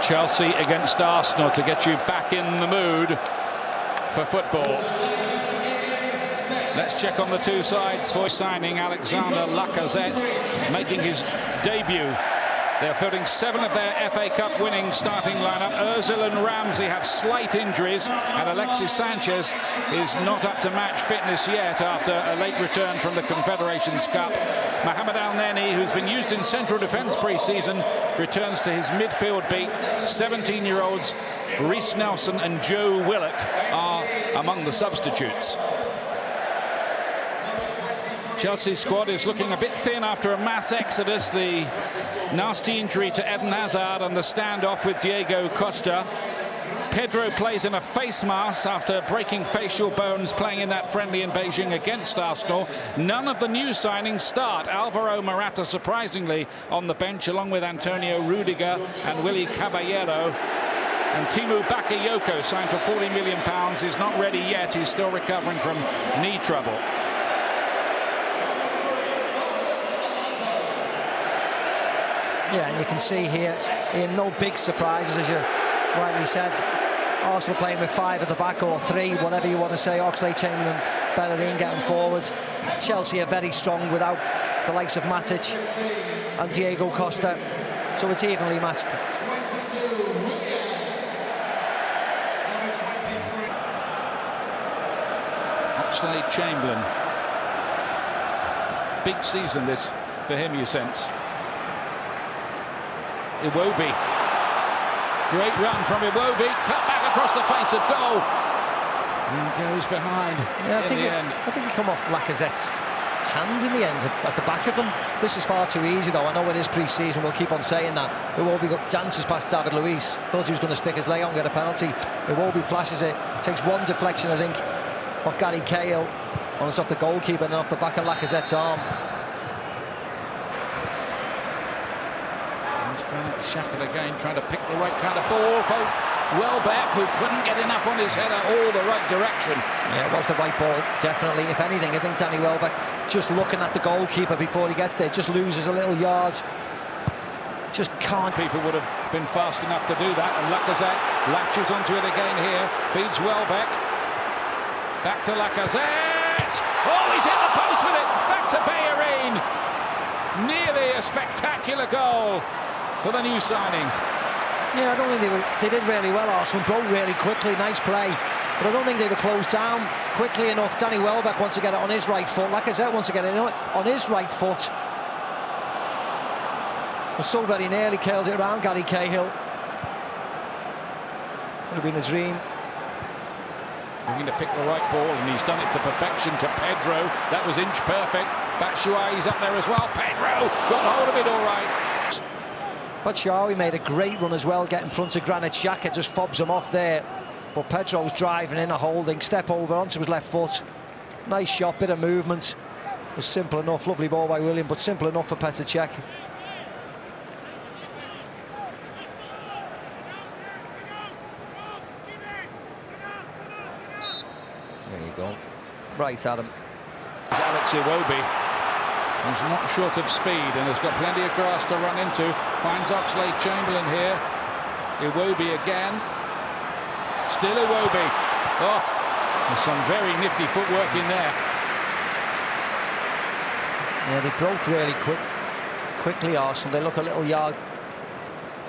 Chelsea against Arsenal to get you back in the mood for football. Let's check on the two sides for signing Alexandre Lacazette, making his debut. They're fielding 7 of their FA Cup winning starting lineup. Ozil and Ramsey have slight injuries, and Alexis Sanchez is not up to match fitness yet after a late return from the Confederations Cup. Mohamed El-Neni, who's been used in central defence pre-season, returns to his midfield beat. 17-year-olds Reece Nelson and Joe Willock are among the substitutes. Chelsea's squad is looking a bit thin after a mass exodus, the nasty injury to Eden Hazard and the standoff with Diego Costa. Pedro plays in a face mask after breaking facial bones playing in that friendly in Beijing against Arsenal. None of the new signings start. Alvaro Morata surprisingly on the bench along with Antonio Rudiger and Willy Caballero. And Timu Bakayoko, signed for £40 million, is not ready yet. He's still recovering from knee trouble. Yeah, and you can see here, no big surprises, as you rightly said. Arsenal playing with 5 at the back, or 3, whatever you want to say. Oxlade-Chamberlain, Bellerin getting forwards. Chelsea are very strong without the likes of Matic and Diego Costa, so it's evenly matched. Oxlade-Chamberlain. Big season this for him, you sense. Iwobi. Great run from Iwobi. Cut back across the face of goal. And goes behind in the end. I think he come off Lacazette's hand in the end at the back of him. This is far too easy, though. I know it is pre-season. We'll keep on saying that. Iwobi dances past David Luiz. Thought he was going to stick his leg out and get a penalty. Iwobi flashes it. Takes one deflection, I think, off Gary Cahill. And it's off the goalkeeper and then off the back of Lacazette's arm. Xhaka again trying to pick the right kind of ball for Welbeck, who couldn't get enough on his header all the right direction. Yeah, it was the right ball, definitely. If anything, I think Danny Welbeck, just looking at the goalkeeper before he gets there, just loses a little yard. Just can't. People would have been fast enough to do that, and Lacazette latches onto it again here, feeds Welbeck. Back to Lacazette. Oh, he's hit the post with it. Back to Bellerin. Nearly a spectacular goal for the new signing. Yeah, I don't think they did really well. Arsenal broke really quickly, nice play, but I don't think they were closed down quickly enough. Danny Welbeck wants to get it on his right foot. Lacazette wants to get it on his right foot. Was so very nearly curled it around Gary Cahill. Would have been a dream. Looking to pick the right ball, and he's done it to perfection to Pedro. That was inch perfect. Batshuayi's up there as well. Pedro got hold of it all right. Batshuayi made a great run as well, getting in front of Granit Xhaka, just fobs him off there. But Pedro's driving in, a holding, step over onto his left foot. Nice shot, bit of movement. It was simple enough, lovely ball by William, but simple enough for Petr Cech. There you go. Right, Adam. Alex Iwobi. He's not short of speed and has got plenty of grass to run into. Finds Oxlade-Chamberlain here. Iwobi again. Still Iwobi. Oh, there's some very nifty footwork in there. Yeah, they broke really quickly, Arsenal. They look a little yard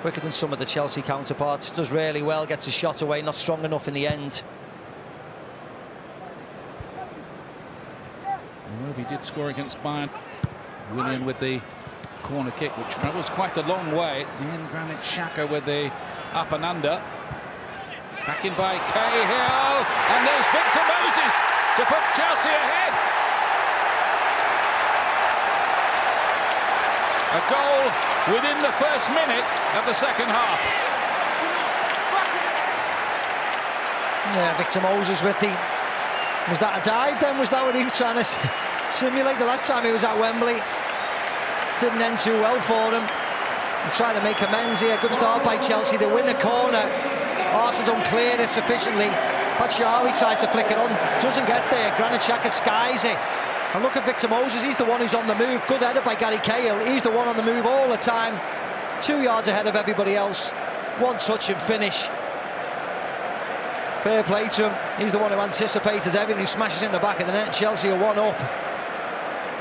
quicker than some of the Chelsea counterparts. Does really well, gets a shot away, not strong enough in the end. Iwobi did score against Bayern. Willian with the corner kick, which travels quite a long way. It's the end. Granit Xhaka with the up and under. Back in by Cahill, and there's Victor Moses to put Chelsea ahead. A goal within the first minute of the second half. Yeah, Victor Moses with the... Was that a dive then? Was that what he was trying to simulate the last time he was at Wembley? Didn't end too well for him. He's trying to make amends here. Good start by Chelsea. They win the corner. Arsenal don't clear this sufficiently. Batshuayi tries to flick it on. Doesn't get there. Granit Xhaka skies it. And look at Victor Moses. He's the one who's on the move. Good header by Gary Cahill. He's the one on the move all the time. 2 yards ahead of everybody else. one touch and finish. Fair play to him. He's the one who anticipated everything. He smashes it in the back of the net. Chelsea are 1 up.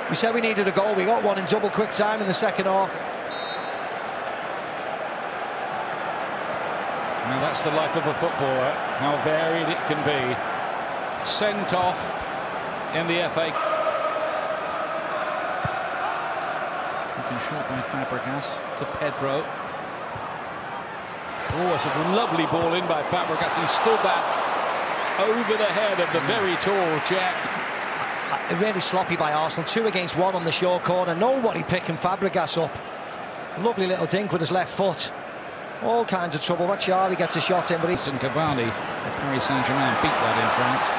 We said we needed a goal. We got one in double quick time in the second half. Now that's the life of a footballer, how varied it can be. Sent off in the FA. Looking short by Fabregas to Pedro. Oh, it's a lovely ball in by Fabregas. He stood that over the head of the very tall Czech. Really sloppy by Arsenal. 2 against 1 on the short corner. Nobody picking Fabregas up. Lovely little dink with his left foot. All kinds of trouble. Batshuayi gets a shot in, but he's... And Cavani, Paris Saint-Germain beat that in France.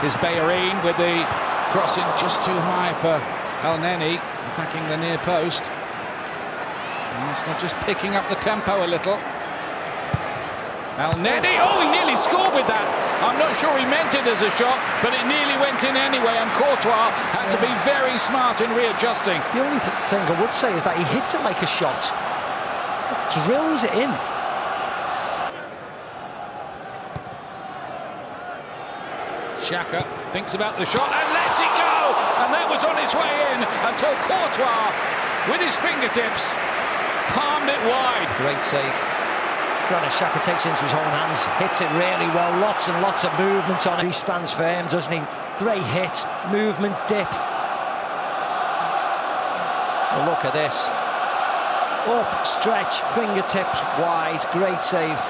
Here's Bellerin with the crossing just too high for El Neni, attacking the near post. Arsenal just picking up the tempo a little. El Neni, oh, he nearly scored with that. I'm not sure he meant it as a shot, but it nearly went in anyway, and Courtois had to be very smart in readjusting. The only thing I would say is that he hits it like a shot. Drills it in. Xhaka thinks about the shot and lets it go, and that was on its way in until Courtois, with his fingertips, palmed it wide. Great save. Granit Xhaka takes it into his own hands, hits it really well, lots and lots of movement on it. He stands firm, doesn't he? Great hit, movement, dip. Oh, look at this. Up, stretch, fingertips wide, great save.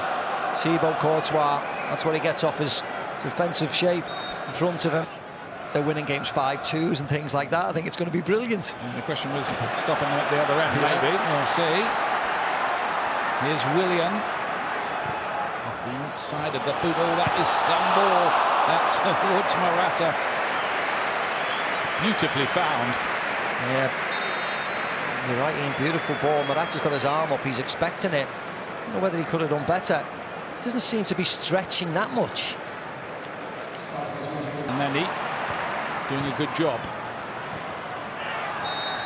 Thibaut Courtois, that's what he gets off his defensive shape in front of him. They're winning games 5-2s and things like that. I think it's going to be brilliant. And the question was stopping them at the other end, maybe. We'll see. Here's Willian. Off the outside of the boot. Oh, that is some ball. That's towards Morata. Beautifully found. Yeah. You're right, Ian. Beautiful ball. Morata's got his arm up. He's expecting it. I don't know whether he could have done better. Doesn't seem to be stretching that much. And then he doing a good job.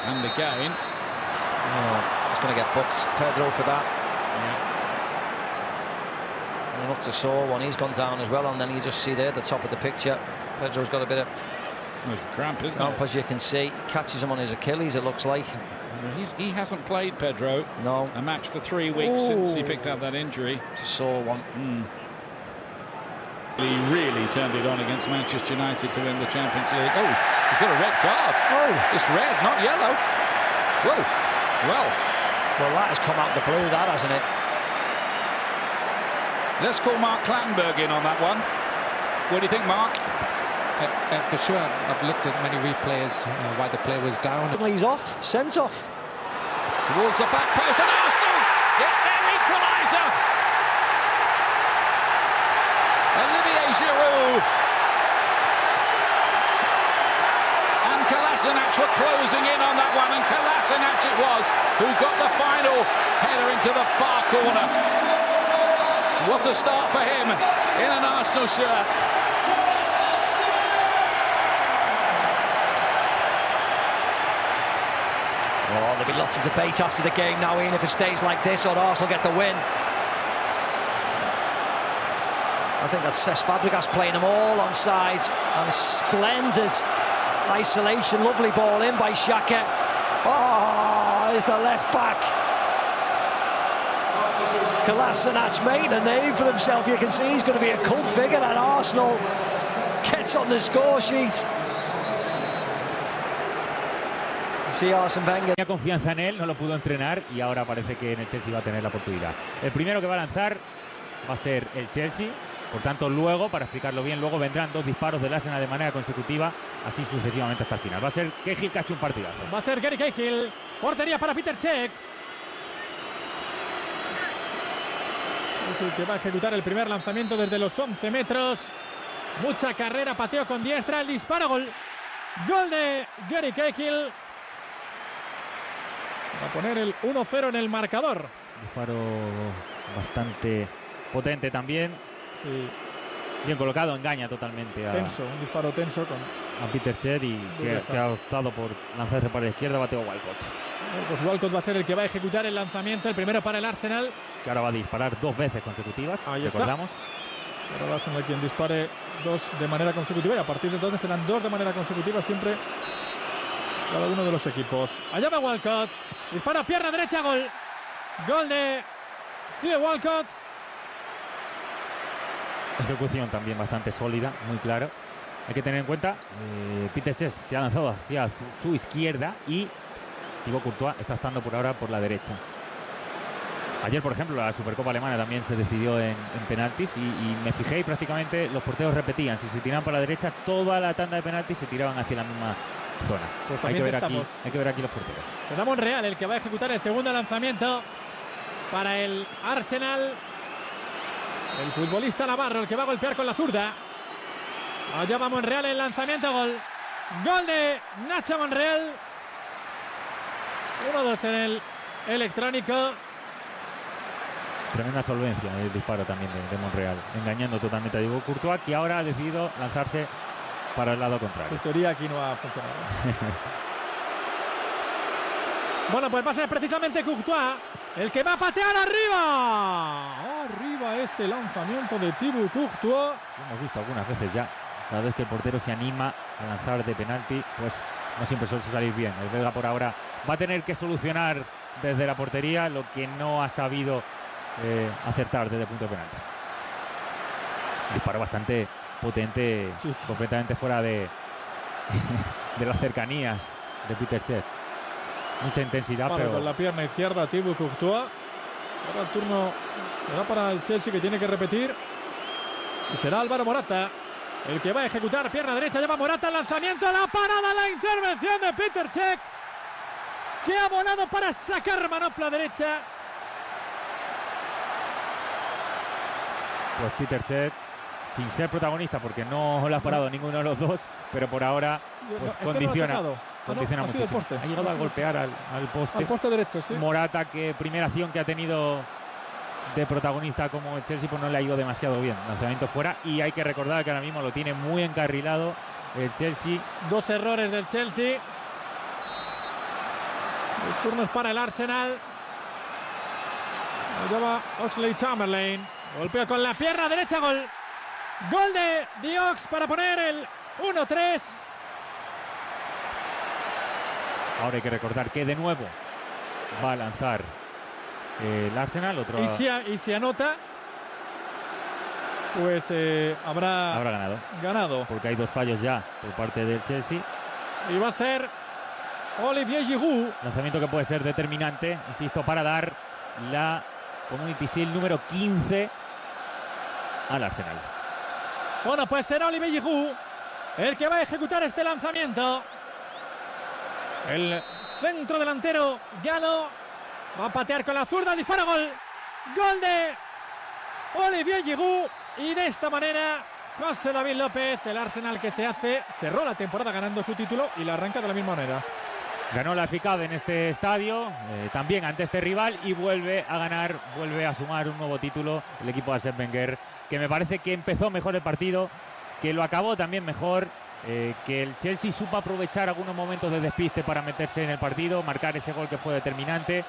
And again. Oh, he's going to get booked. Pedro for that. Yeah. And looked a sore one. He's gone down as well. And then you just see there at the top of the picture, Pedro's got a bit of cramp, isn't it? As you can see. He catches him on his Achilles, it looks like. He hasn't played, Pedro. No. A match for 3 weeks since he picked up that injury. It's a sore one. He really turned it on against Manchester United to win the Champions League. Oh, he's got a red card. Oh. It's red, not yellow. Whoa. Well, that has come out the blue, that, hasn't it? Let's call Mark Clattenburg in on that one. What do you think, Mark? For sure, I've looked at many replays while the player was down. He's off, sent off. Towards the back post, and Arsenal get their equaliser. Olivier Giroud and Kolasinac were closing in on that one, and Kolasinac it was who got the final header into the far corner. What a start for him in an Arsenal shirt. Oh, there'll be lots of debate after the game now, Ian, if it stays like this or Arsenal get the win. I think that's Cesc Fabregas playing them all on sides, and a splendid isolation, lovely ball in by Xhaka. Oh, is the left back. Kolasinac made a name for himself. You can see he's going to be a cult figure, and Arsenal gets on the score sheet. Sí, Arsene Wenger. Tenía confianza en él, no lo pudo entrenar y ahora parece que en el Chelsea va a tener la oportunidad. El primero que va a lanzar va a ser el Chelsea, por tanto luego, para explicarlo bien, luego vendrán 2 disparos del Arsenal de manera consecutiva, así sucesivamente hasta el final. Va a ser Cahill, que ha hecho un partidazo. Va a ser Gary Cahill, portería para Peter Cech. Que va a ejecutar el primer lanzamiento desde los 11 metros. Mucha carrera, pateo con diestra, el disparo, gol. Gol de Gary Cahill. Va a poner el 1-0 en el marcador. Disparo bastante potente también. Sí. Bien colocado, engaña totalmente a... Tenso, un disparo tenso con... a Peter Cech y que ha optado por lanzarse para la izquierda, bateo Walcott. Pues Walcott va a ser el que va a ejecutar el lanzamiento, el primero para el Arsenal. Que ahora va a disparar 2 veces consecutivas, Ahí recordamos. Será el Arsenal quien dispare 2 de manera consecutiva y a partir de entonces serán 2 de manera consecutiva siempre cada uno de los equipos. Allá va Walcott, dispara pierna derecha, gol. Gol de SIЄU Walcott. Ejecución también bastante sólida, muy claro. Hay que tener en cuenta, Peter Cech se ha lanzado hacia su izquierda y Thibaut Courtois está estando por ahora por la derecha. Ayer, por ejemplo, la Supercopa Alemana también se decidió en penaltis y me fijé y prácticamente los porteros repetían. Si se tiraban para la derecha, toda la tanda de penaltis se tiraban hacia la misma zona. Pues hay que ver aquí los porteros. Será Monreal el que va a ejecutar el segundo lanzamiento para el Arsenal. El futbolista navarro, el que va a golpear con la zurda. Allá va Monreal, el lanzamiento, gol. Gol de Nacho Monreal. 1-2 en el electrónico. Tremenda solvencia en el disparo también de Monreal, engañando totalmente a Thibaut Courtois, que ahora ha decidido lanzarse para el lado contrario. Tu teoría aquí no ha funcionado. Bueno, pues va a ser precisamente Courtois el que va a patear arriba. Arriba ese lanzamiento de Thibaut Courtois. Hemos visto algunas veces ya, cada vez que el portero se anima a lanzar de penalti, pues no siempre suele salir bien. El belga por ahora va a tener que solucionar desde la portería lo que no ha sabido acertar desde el punto de penalti. Disparo bastante potente, sí. Completamente fuera de las cercanías de Peter Cech. Mucha intensidad, pero con la pierna izquierda Thibaut Courtois. Ahora el turno será para el Chelsea, que tiene que repetir, y será Álvaro Morata el que va a ejecutar. Pierna derecha, lleva Morata, el lanzamiento, la parada, la intervención de Peter Cech, que ha volado para sacar manopla derecha. Pues Peter Cech, sin ser protagonista, porque no lo ha parado ninguno de los dos, pero por ahora pues condiciona muchísimo. Ha llegado a golpear al poste derecho, sí. Morata, que primera acción que ha tenido de protagonista como el Chelsea, pues no le ha ido demasiado bien. Lanzamiento fuera, y hay que recordar que ahora mismo lo tiene muy encarrilado el Chelsea. 2 errores del Chelsea. El turno es para el Arsenal. Allá va Oxlade-Chamberlain. Golpea con la pierna derecha, gol. Gol de Diox para poner el 1-3. Ahora hay que recordar que de nuevo va a lanzar el Arsenal. Y si anota, pues habrá ganado. Porque hay 2 fallos ya por parte del Chelsea. Y va a ser Olivier Giroud. Lanzamiento que puede ser determinante, insisto, para dar la Community Shield número 15 al Arsenal. Bueno, pues será Olivier Giroud el que va a ejecutar este lanzamiento. El centro delantero galo va a patear con la zurda, dispara, gol. Gol de Olivier Giroud. Y de esta manera José David López, el Arsenal que cerró la temporada ganando su título y la arranca de la misma manera. Ganó la FA en este estadio, también ante este rival, y vuelve a ganar, vuelve a sumar un nuevo título el equipo de Arsene Wenger, que me parece que empezó mejor el partido, que lo acabó también mejor, que el Chelsea supo aprovechar algunos momentos de despiste para meterse en el partido, marcar ese gol que fue determinante.